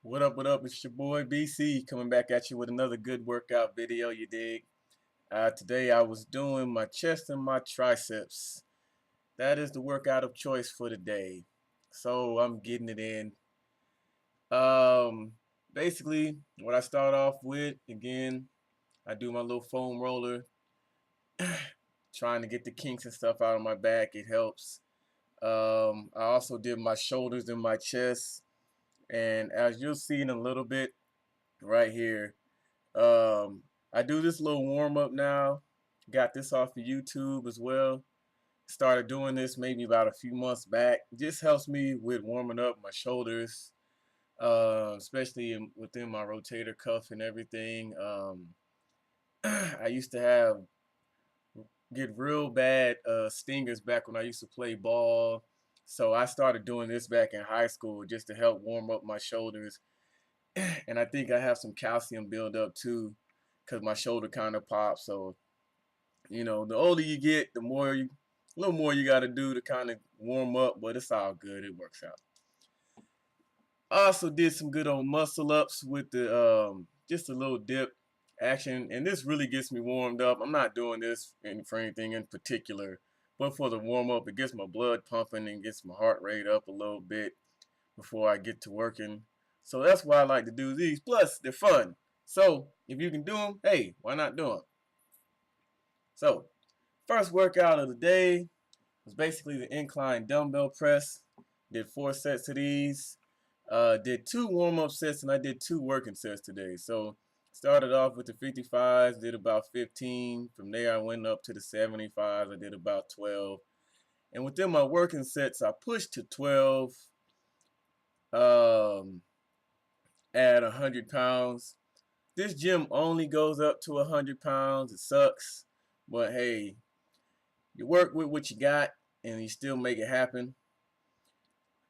What up, what up? It's your boy BC coming back at you with another good workout video, you dig? Today I was doing my chest and my triceps. That is the workout of choice for today. So I'm getting it in. Um, Basically, what I start off with, again, I do my little foam roller, trying to get the kinks and stuff out of my back. It helps. I also did my shoulders and my chest. And as you'll see in a little bit right here, I do this little warm up now. Got this off of YouTube as well. Started doing this maybe about a few months back. Just helps me with warming up my shoulders, especially within my rotator cuff and everything. I used to get real bad stingers back when I used to play ball. So I started doing this back in high school just to help warm up my shoulders. And I think I have some calcium buildup too, because my shoulder kind of pops. So the older you get, a little more you got to do to kind of warm up. But it's all good. It works out. I also did some good old muscle ups with the just a little dip action, and this really gets me warmed up. I'm not doing this for anything in particular, but for the warm up, it gets my blood pumping and gets my heart rate up a little bit before I get to working. So that's why I like to do these. Plus, they're fun. So if you can do them, hey, why not do them? So first workout of the day was basically the incline dumbbell press. Did 4 sets of these. Did 2 warm-up sets and I did 2 working sets today. So started off with the 55s, did about 15. From there I went up to the 75s. I did about 12. And within my working sets, I pushed to 12 um, at 100 pounds. This gym only goes up to 100 pounds. It sucks. But hey, you work with what you got and you still make it happen.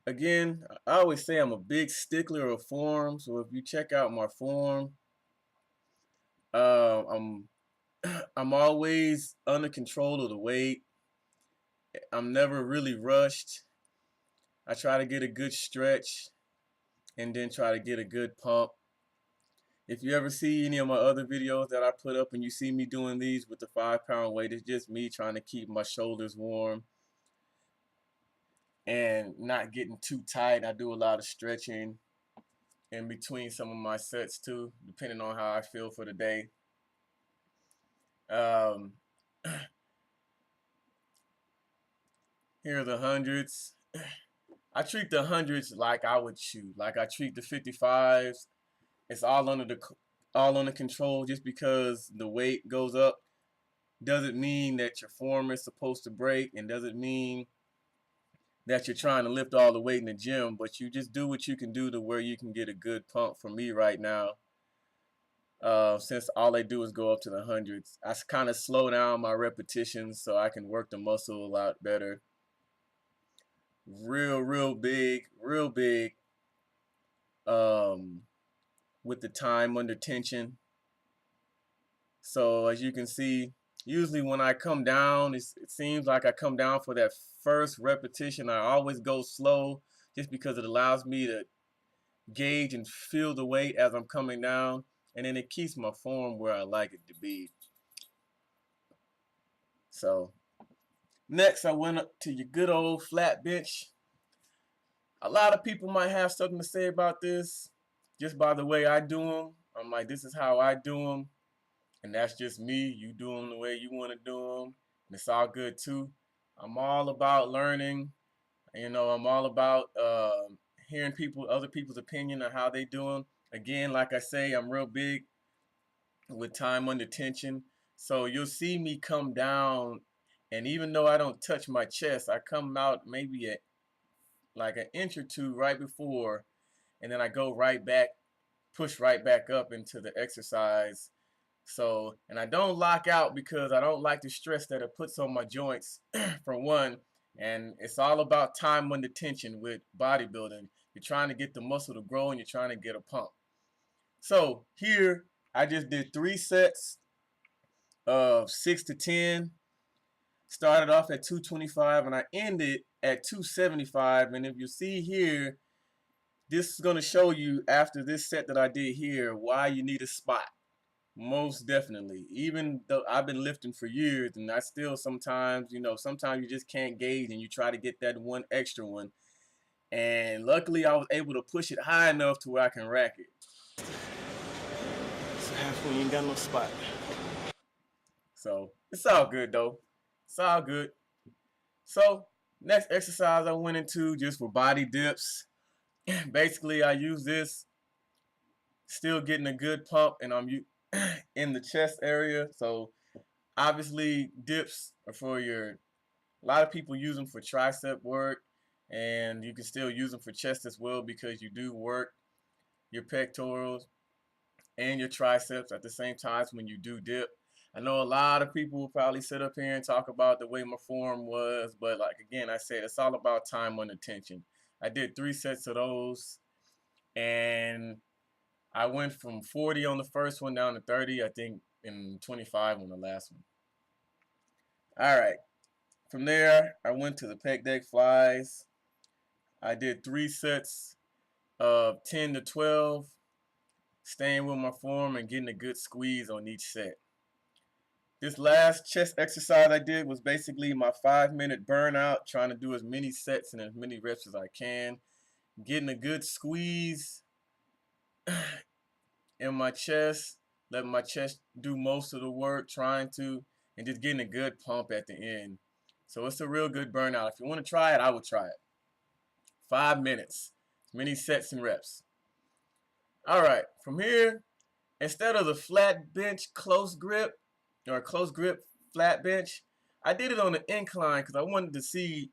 Again, I always say I'm a big stickler of form. So if you check out my form, I'm I'm always under control of the weight. I'm never really rushed. I try to get a good stretch and then try to get a good pump. If you ever see any of my other videos that I put up and you see me doing these with the 5-pound weight, it's just me trying to keep my shoulders warm and not getting too tight. I do a lot of stretching in between some of my sets too, depending on how I feel for the day. Um, Here are the hundreds. I treat the hundreds like I would shoot. Like I treat the 55s. It's all under control. Just because the weight goes up doesn't mean that your form is supposed to break, and doesn't mean that you're trying to lift all the weight in the gym. But you just do what you can do to where you can get a good pump. For me right now, since all I do is go up to the hundreds, I kind of slow down my repetitions so I can work the muscle a lot better. Real big um, with the time under tension. So as you can see, usually when I come down, it seems like I come down for that first repetition. I always go slow just because it allows me to gauge and feel the weight as I'm coming down, and then it keeps my form where I like it to be. So next I went up to your good old flat bench. A lot of people might have something to say about this just by the way I do them. I'm like, this is how I do them, and that's just me. You do them the way you want to do them, and it's all good too. I'm all about learning. I'm all about hearing other people's opinion on how they do them. Again, like I say, I'm real big with time under tension. So you'll see me come down, and even though I don't touch my chest, I come out maybe at like an inch or two right before, and then I go right back, push right back up into the exercise. So, and I don't lock out because I don't like the stress that it puts on my joints, for one. And it's all about time under tension with bodybuilding. You're trying to get the muscle to grow and you're trying to get a pump. So here, I just did 3 sets of 6 to 10. Started off at 225 and I ended at 275. And if you see here, this is going to show you after this set that I did here why you need a spot. Most definitely. Even though I've been lifting for years and I still sometimes, sometimes you just can't gauge and you try to get that one extra one. And luckily I was able to push it high enough to where I can rack it. So halfway you ain't got no spot. So it's all good though. It's all good. So next exercise I went into just for body dips. Basically I use this, still getting a good pump, and I'm in the chest area. So obviously dips are for a lot of people use them for tricep work, and you can still use them for chest as well because you do work your pectorals and your triceps at the same time when you do dip. I know a lot of people will probably sit up here and talk about the way my form was, but like again I said, it's all about time and attention. I did 3 sets of those, and I went from 40 on the first one down to 30, I think, and 25 on the last one. All right. From there, I went to the Peck Deck Flies. I did 3 sets of 10 to 12, staying with my form and getting a good squeeze on each set. This last chest exercise I did was basically my 5-minute burnout, trying to do as many sets and as many reps as I can, getting a good squeeze in my chest, letting my chest do most of the work, trying to, and just getting a good pump at the end. So it's a real good burnout. If you want to try it, I would try it. 5 minutes, many sets and reps. All right, from here, instead of the flat bench close grip, or close grip flat bench, I did it on the incline because I wanted to see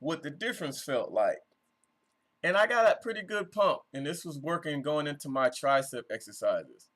what the difference felt like. And I got a pretty good pump, and this was working going into my tricep exercises.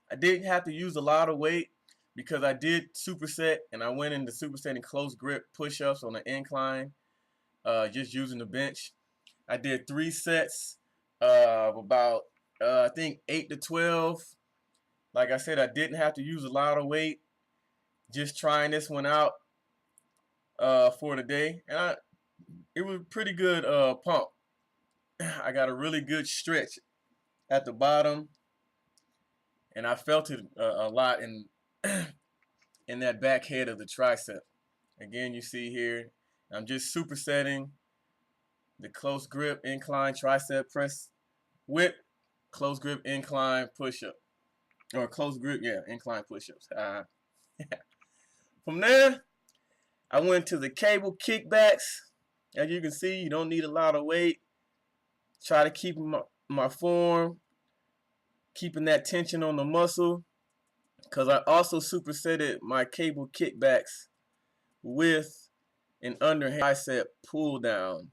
I didn't have to use a lot of weight because I did superset, and I went into supersetting close grip push-ups on the incline, just using the bench. I did 3 sets of about, I think 8 to 12. Like I said, I didn't have to use a lot of weight. Just trying this one out for the day, and it was a pretty good pump. I got a really good stretch at the bottom, and I felt it a lot in in that back head of the tricep. Again, you see here, I'm just supersetting the close grip incline tricep press with close grip incline push-up. Or close grip, yeah, incline push-ups. From there, I went to the cable kickbacks. As you can see, you don't need a lot of weight. Try to keep my form, keeping that tension on the muscle, because I also supersetted my cable kickbacks with an underhand tricep pull down.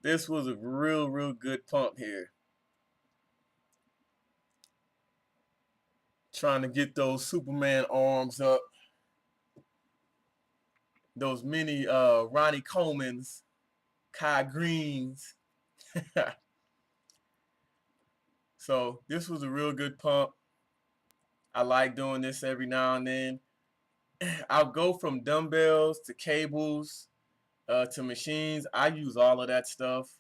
This was a real good pump here. Trying to get those Superman arms up. Those mini Ronnie Colemans, Kai Greens. So this was a real good pump. I like doing this every now and then. I'll go from dumbbells to cables to machines. I use all of that stuff.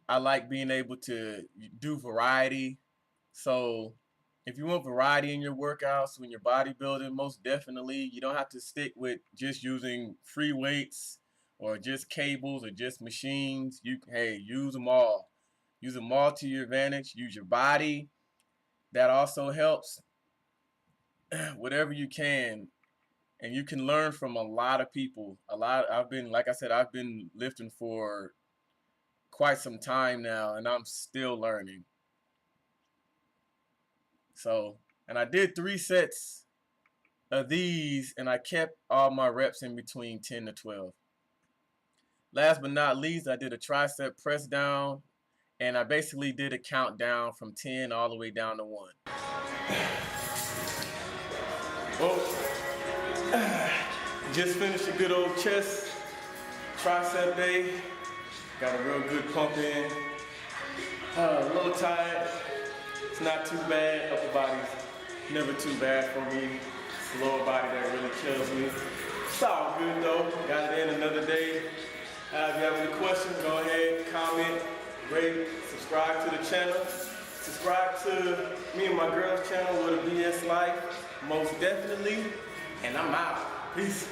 I like being able to do variety. So if you want variety in your workouts, when you're bodybuilding, most definitely you don't have to stick with just using free weights or just cables or just machines. Hey, use them all. Use them all to your advantage. Use your body. That also helps. Whatever you can. And you can learn from a lot of people. Like I said, I've been lifting for quite some time now, and I'm still learning. So, and I did 3 sets of these, and I kept all my reps in between 10 to 12. Last but not least, I did a tricep press down, and I basically did a countdown from 10 all the way down to 1. Just finished a good old chest tricep day. Got a real good pump in. A little tired. It's not too bad. Upper body's never too bad for me. It's the lower body that really kills me. It's all good though. Got it in another day. If you have any questions, go ahead. subscribe to the channel. Subscribe to me and my girl's channel, WhataBSLife, most definitely. And I'm out. Peace.